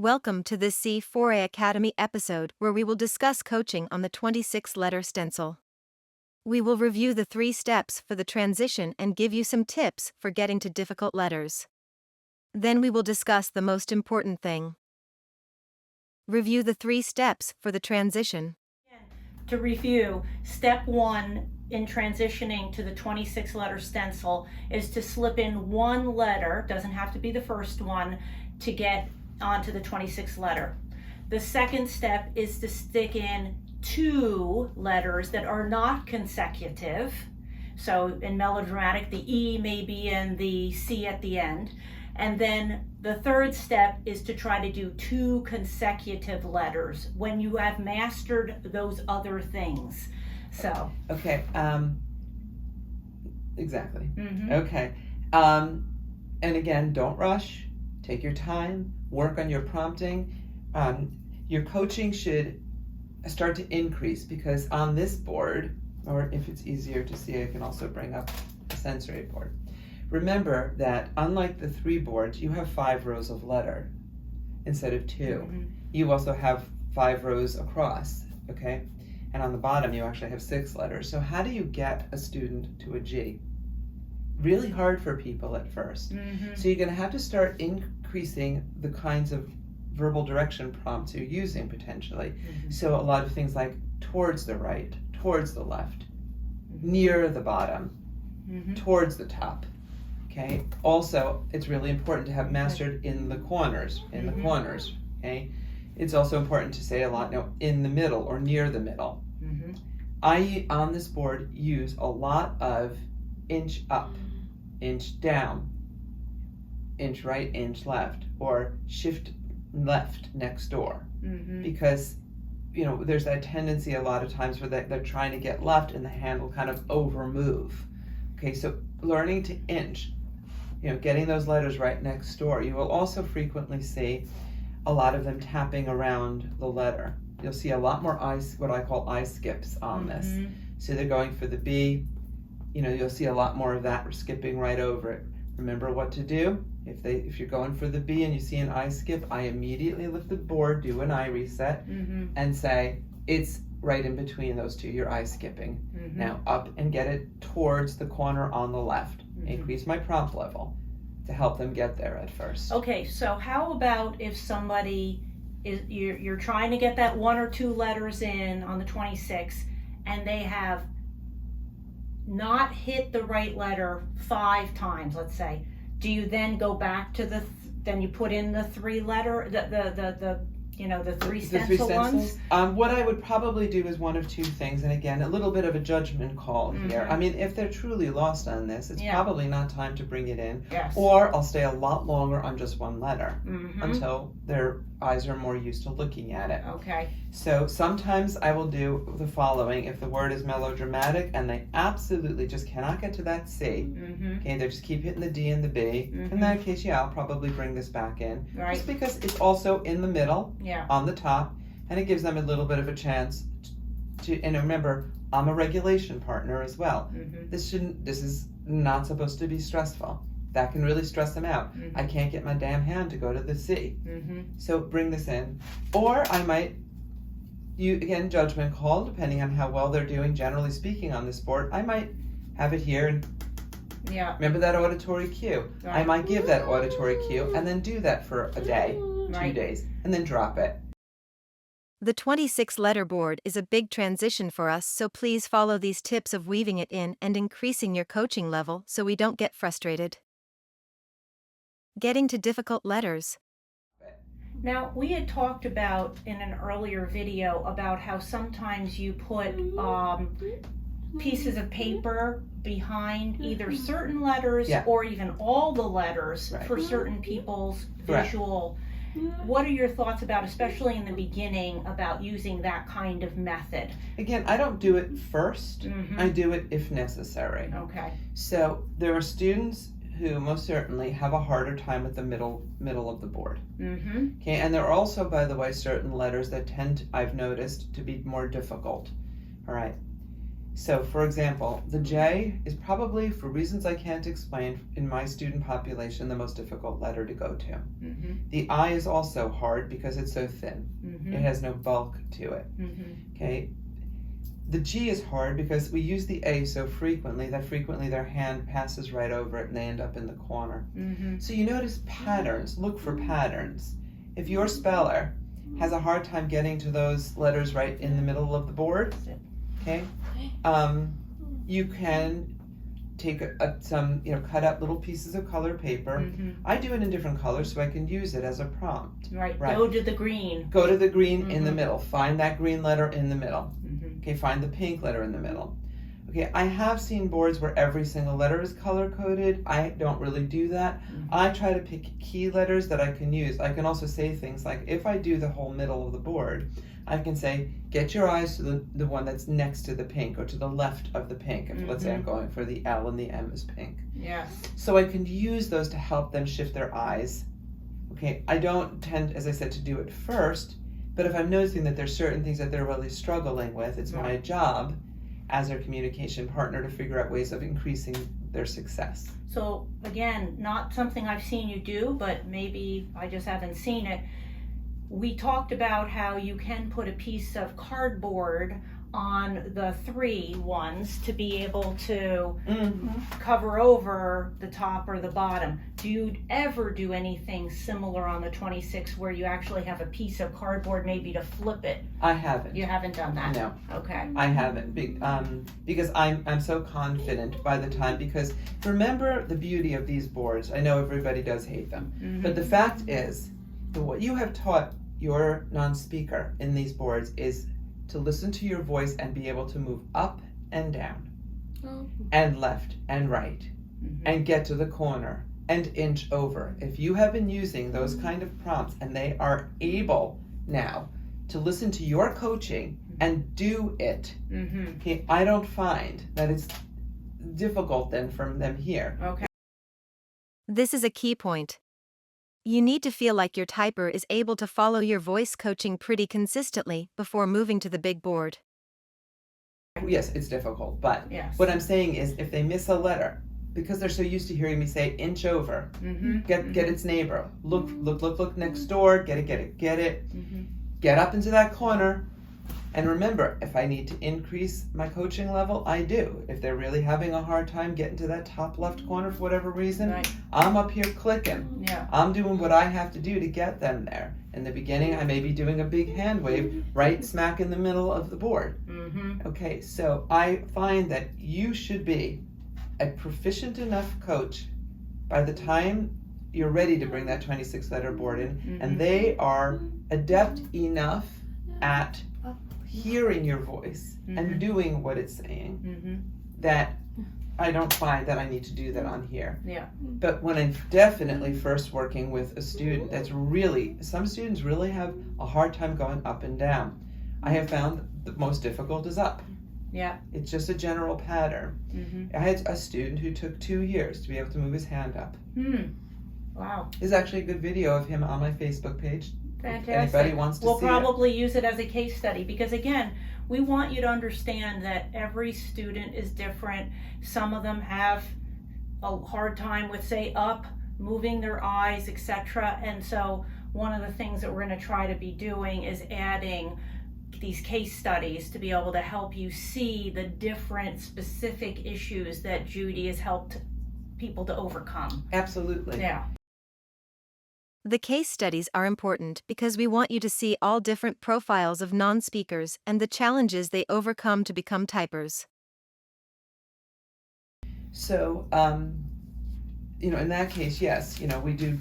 Welcome to this C4A Academy episode where we will discuss coaching on the 26-letter stencil. We will review the 3 steps for the transition and give you some tips for getting to difficult letters. Then we will discuss the most important thing. Review the 3 steps for the transition. To review, step 1 in transitioning to the 26-letter stencil is to slip in 1 letter, doesn't have to be the first one, to get onto the 26th letter. The second step is to stick in 2 letters that are not consecutive. So in melodramatic, the E may be in the C at the end. And then the third step is to try to do 2 consecutive letters when you have mastered those other things. So. Okay. Exactly. Mm-hmm. Okay. And again, don't rush. Take your time. Work on your prompting. Your coaching should start to increase because on this board, or if it's easier to see, I can also bring up a sensory board. Remember that unlike the 3 boards, you have 5 rows of letter instead of 2. Mm-hmm. You also have 5 rows across, okay? And on the bottom, you actually have 6 letters. So how do you get a student to a G? Really hard for people at first. Mm-hmm. So you're going to have to start increasing the kinds of verbal direction prompts you're using potentially. Mm-hmm. So a lot of things like towards the right, towards the left, near the bottom, Mm-hmm. towards the top. Okay. Also, it's really important to have mastered in the corners. In the Mm-hmm. corners. Okay. It's also important to say a lot now in the middle or near the middle. Mm-hmm. I on this board use a lot of inch up, inch down, inch right, inch left, or shift left next door. Mm-hmm. Because there's that tendency a lot of times where they're trying to get left and the hand will kind of over move. Okay, so learning to inch, getting those letters right next door. You will also frequently see a lot of them tapping around the letter. You'll see a lot more what I call eye skips on this. Mm-hmm. So they're going for the B, you'll see a lot more of that skipping right over it. Remember what to do. If you're going for the B and you see an eye skip, I immediately lift the board, do an eye reset, Mm-hmm. and say, it's right in between those 2, you're eye skipping. Mm-hmm. Now up and get it towards the corner on the left. Mm-hmm. Increase my prompt level to help them get there at first. Okay, so how about if somebody you're trying to get that 1 or 2 letters in on the 26 and they have not hit the right letter 5 times, let's say, do you then go back to then you put in the 3 letter, the 3 stencil ones? What I would probably do is one of 2 things, and again, a little bit of a judgment call here. Mm-hmm. I mean, if they're truly lost on this, it's probably not time to bring it in. Yes. Or I'll stay a lot longer on just 1 letter Mm-hmm. until their eyes are more used to looking at it. Okay. So sometimes I will do the following. If the word is melodramatic and they absolutely just cannot get to that C, Mm-hmm. okay, they just keep hitting the D and the B. Mhm. In that case, I'll probably bring this back in. Right. Just because it's also in the middle, Yeah. on the top, and it gives them a little bit of a chance to, and remember, I'm a regulation partner as well. Mm-hmm. This is not supposed to be stressful. That can really stress them out. Mhm. I can't get my damn hand to go to the C. Mm-hmm. So bring this in. Or I might, again, judgment call, depending on how well they're doing, generally speaking, on this board. I might have it here and Yeah. remember that auditory cue. Right. I might give that auditory cue and then do that for a day, 2 Right. days, and then drop it. The 26-letter board is a big transition for us, so please follow these tips of weaving it in and increasing your coaching level so we don't get frustrated. Getting to difficult letters. Now, we had talked about in an earlier video about how sometimes you put pieces of paper behind either certain letters Yeah. or even all the letters Right. for certain people's Correct. visual. What are your thoughts about, especially in the beginning, about using that kind of method? Again, I don't do it first. Mhm. I do it if necessary. Okay. So there are students who most certainly have a harder time at the middle of the board. Mm-hmm. Okay, and there are also, by the way, certain letters that I've noticed, to be more difficult. All right. So, for example, the J is probably, for reasons I can't explain, in my student population, the most difficult letter to go to. Mm-hmm. The I is also hard because it's so thin. Mm-hmm. It has no bulk to it. Mm-hmm. Okay. The G is hard because we use the A so frequently that frequently their hand passes right over it and they end up in the corner. Mm-hmm. So you notice patterns. Look for patterns. If your speller has a hard time getting to those letters right in the middle of the board, okay, you can take cut out little pieces of colored paper. Mm-hmm. I do it in different colors so I can use it as a prompt. Right. Right. Go to the green. Go to the green in the Mhm. middle. Find that green letter in the middle. Mm-hmm. Okay, find the pink letter in the middle. Okay, I have seen boards where every single letter is color coded. I don't really do that. Mhm. I try to pick key letters that I can use. I can also say things like, if I do the whole middle of the board, I can say, get your eyes to the one that's next to the pink or to the left of the pink. If let's say I'm going for the L and the M is pink. Yes. So I can use those to help them shift their eyes. Okay, I don't tend, as I said, to do it first, but if I'm noticing that there's certain things that they're really struggling with, it's my job as their communication partner to figure out ways of increasing their success. So again, not something I've seen you do, but maybe I just haven't seen it. We talked about how you can put a piece of cardboard on the 3 ones to be able to cover over the top or the bottom. Do you ever do anything similar on the 26 where you actually have a piece of cardboard maybe to flip it? I haven't. You haven't done that? No. Okay. I haven't, because I'm so confident by the time, because remember the beauty of these boards. I know everybody does hate them, Mm-hmm. but the fact is that what you have taught your non-speaker in these boards is to listen to your voice and be able to move up and down and left and right Mm-hmm. and get to the corner and inch over. If you have been using those kind of prompts and they are able now to listen to your coaching and do it, Mm-hmm. okay, I don't find that it's difficult then from them here. Okay. This is a key point. You need to feel like your typer is able to follow your voice coaching pretty consistently before moving to the big board. Yes, it's difficult, but Yes. what I'm saying is if they miss a letter, because they're so used to hearing me say inch over, Mm-hmm. get its neighbor, look next door, get it, Mm-hmm. get up into that corner. And remember, if I need to increase my coaching level, I do. If they're really having a hard time getting to that top left corner for whatever reason, Right. I'm up here clicking. Yeah. I'm doing what I have to do to get them there. In the beginning, I may be doing a big hand wave right smack in the middle of the board. Mm-hmm. Okay, so I find that you should be a proficient enough coach by the time you're ready to bring that 26 letter board in, Mhm. and they are adept enough at hearing your voice Mhm. and doing what it's saying Mm-hmm. that I don't find that I need to do that on here. Yeah. But when I'm definitely first working with a student that's really, some students really have a hard time going up and down. I have found the most difficult is up. Yeah. It's just a general pattern. Mm-hmm. I had a student who took 2 years to be able to move his hand up. Wow. There's actually a good video of him on my Facebook page. Fantastic. If anybody wants to We'll see probably use it as a case study because again, we want you to understand that every student is different. Some of them have a hard time with say up, moving their eyes, etc. And so one of the things that we're going to try to be doing is adding these case studies to be able to help you see the different specific issues that Judy has helped people to overcome. it. Absolutely. Yeah. The case studies are important because we want you to see all different profiles of non-speakers and the challenges they overcome to become typers. So, in that case, yes,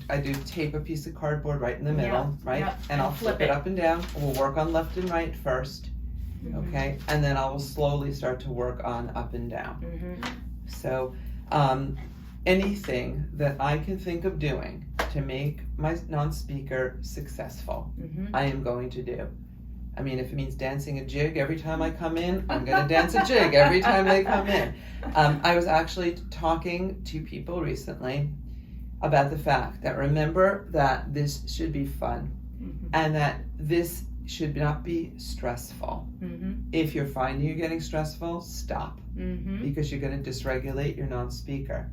I do tape a piece of cardboard right in the middle, Yeah, right? yeah, And I'll and flip flip it it. up and down. We'll work on left and right first, okay? And then I will slowly start to work on up and down. Mm-hmm. So, anything that I can think of doing to make my non-speaker successful, Mm-hmm. I am going to do. I mean, if it means dancing a jig every time I come in, I'm going to dance a jig every time they come in. I was actually talking to people recently about the fact that remember that this should be fun Mm-hmm. and that this should not be stressful. If you're finding you're getting stressful, stop, because you're going to dysregulate your non-speaker.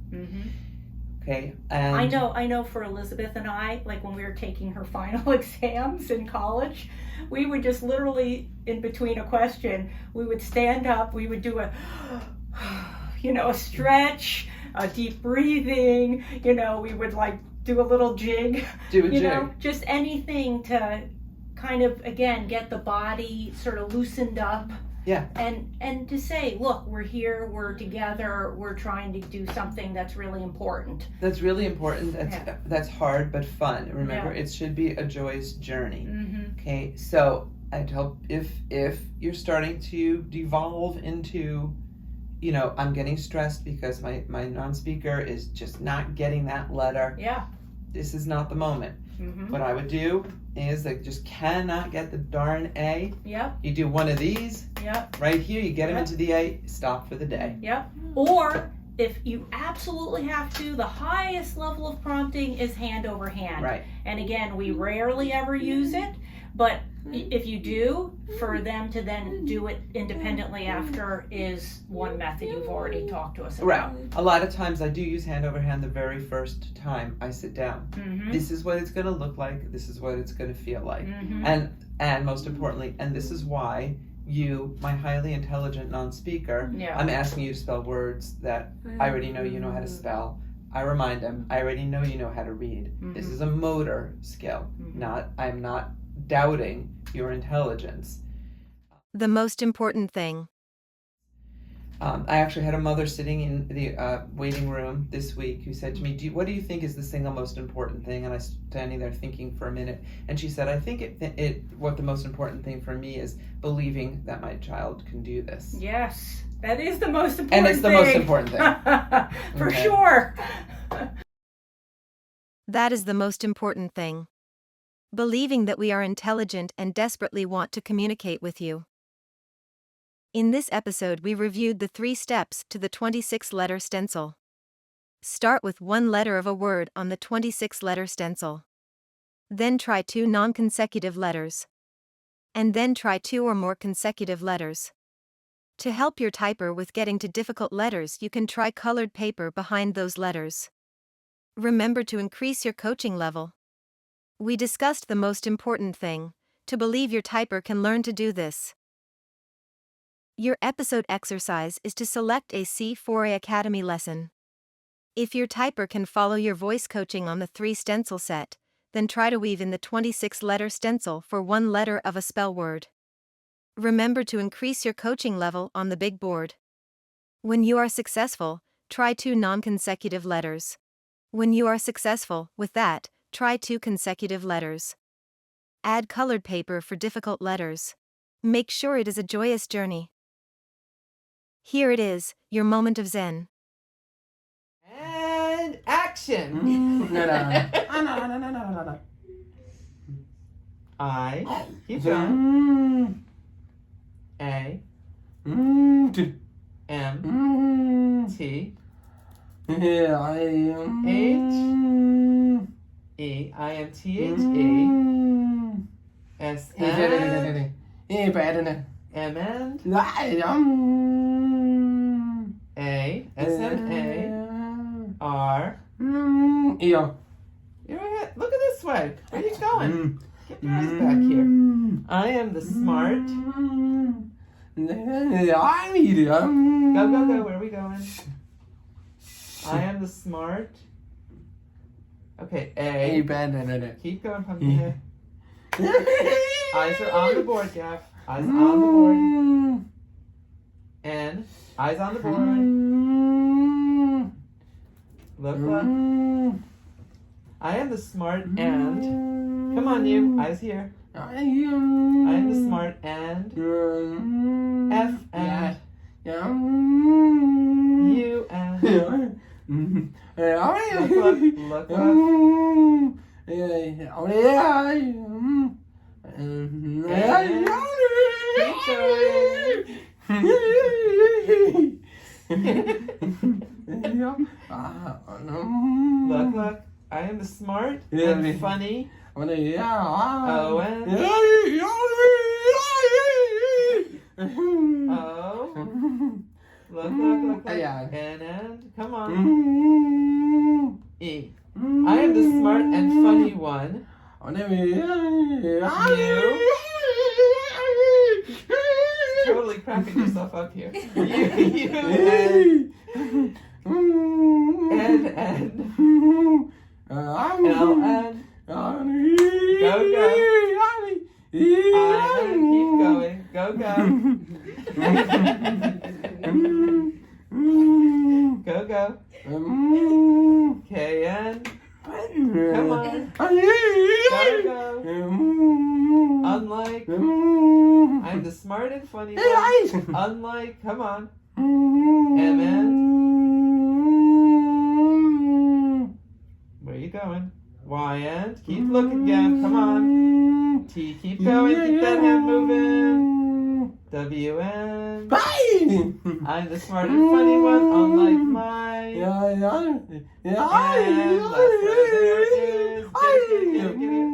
Okay, and I know for Elizabeth and I, like when we were taking her final exams in college, we would just literally, in between a question, we would stand up, we would do a a stretch, a deep breathing, we would like do a little jig, just anything to kind of, again, get the body sort of loosened up. Yeah. And to say, look, we're here, we're together, we're trying to do something that's really important. That's really important. That's hard but fun. Remember, it should be a joyous journey. Okay, so I'd hope if you're starting to devolve into, I'm getting stressed because my non-speaker is just not getting that letter. Yeah. This is not the moment. What I would do is they just cannot get the darn A. Yep. You do one of these. Yep. Right here, you get them into the A, stop for the day. Yep. Or if you absolutely have to, the highest level of prompting is hand over hand. Right. And again, we rarely ever use it, but if you do, for them to then do it independently after is one method you've already talked to us about. Right. A lot of times I do use hand over hand the very first time I sit down. This is what it's going to look like. This is what it's going to feel like. And most importantly, and this is why you, my highly intelligent non-speaker, I'm asking you to spell words that I already know you know how to spell. I remind them, I already know you know how to read. This is a motor skill. I'm not doubting your intelligence. The most important thing. I actually had a mother sitting in the waiting room this week who said to me, what do you think is the single most important thing? And I was standing there thinking for a minute, and she said, I think what the most important thing for me is believing that my child can do this. Yes, that is the most important thing. And it's the most important thing. For sure. That is the most important thing. Believing that we are intelligent and desperately want to communicate with you. In this episode, we reviewed the 3 steps to the 26-letter stencil. Start with 1 letter of a word on the 26-letter stencil. Then try 2 non-consecutive letters. And then try 2 or more consecutive letters. To help your typer with getting to difficult letters, you can try colored paper behind those letters. Remember to increase your coaching level. We discussed the most important thing, to believe your typer can learn to do this. Your episode exercise is to select a C4A Academy lesson. If your typer can follow your voice coaching on the 3 stencil set, then try to weave in the 26-letter stencil for 1 letter of a spell word. Remember to increase your coaching level on the big board. When you are successful, try 2 non-consecutive letters. When you are successful with that, try 2 consecutive letters. Add colored paper for difficult letters. Make sure it is a joyous journey. Here it is, your moment of zen. And action! I, keep going. A, M, T, H, E, I M T H E, S N, M N, A, S N A, R, You're ahead. Look at this way. Where are you going? Get your eyes back here. I am the smart. Go. Where are we going? I am the smart. Okay, A. Keep going, pumpkin. Eyes are on the board, Gaff. Eyes on the board. N. Eyes on the board. Look. I am the smart and. Come on, you. Eyes here. I am the smart and. F and. U and. Look. Look. I am the smart and funny. O and O. Look. Yeah. And come on. E. I am the smart and funny one. Totally cracking yourself up here. You and L and go. I keep going. Go. Go. K and come on. Go. Unlike I'm the smart and funny one. Unlike come on. M and where you going? Y and keep looking again. Come on. T keep going. Keep that hand moving. W and I'm the smart and funny one. Unlike mine. And last letter there is. Get it.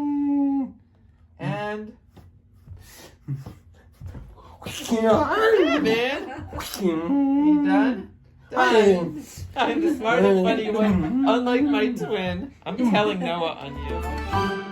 And man, you done? Done. I'm the smart and funny one, unlike my twin. I'm telling Noah on you.